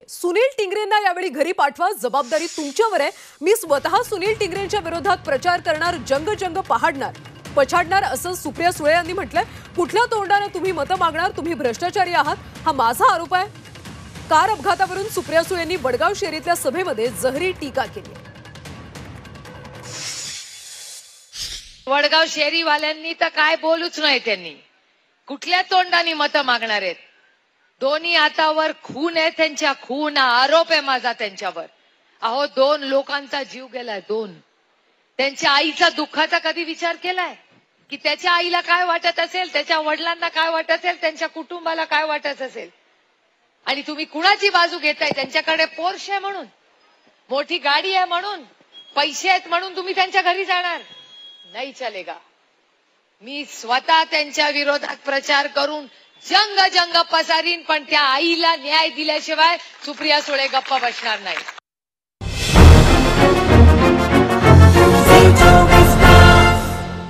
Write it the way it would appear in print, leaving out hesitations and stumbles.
सुनील टिंगरेंना यावेळी घरी पाठवा, जबाबदारी तुमच्यावर आहे। मी स्वतः सुनील टिंगरेंच्या विरोधात प्रचार करणार, जंग पछाडणार असं सुप्रिया सुळे यांनी म्हटलंय। कुठल्या तोंडाने तुम्ही मतं मागणार? तुम्ही भ्रष्टाचारी आहात, हा माझा आरोप आहे। कार अपघातावरून सुप्रिया सुळे यांनी वडगाव शेरीतल्या सभेमध्ये जहरी टीका केली। वडगाव शेरीवाल्यांनी तर काय बोलूच नाही, त्यांनी कुठल्या तोंडाने मतं मागणार आहेत? दोन्ही हातावर खून आहे त्यांच्या, खून आरोप आहे माझा त्यांच्यावर। अहो, 2 लोकांचा जीव गेलाय, 2। त्यांच्या आईचा दुःखाचा कधी विचार केलाय की त्याच्या आईला काय वाटत असेल, त्याच्या वडिलांना काय वाटत असेल, त्यांच्या कुटुंबाला काय वाटत असेल? आणि तुम्ही कुणाची बाजू घेताय? त्यांच्याकडे पोर्श आहे म्हणून, मोठी गाडी आहे म्हणून, पैसे आहेत म्हणून तुम्ही त्यांच्या घरी जाणार? नाही चलेगा। मी स्वतः त्यांच्या विरोधात प्रचार करून जंग पसारीन, पण त्या आईला न्याय दिल्याशिवाय सुप्रिया सुळे गप्प बसणार नाही।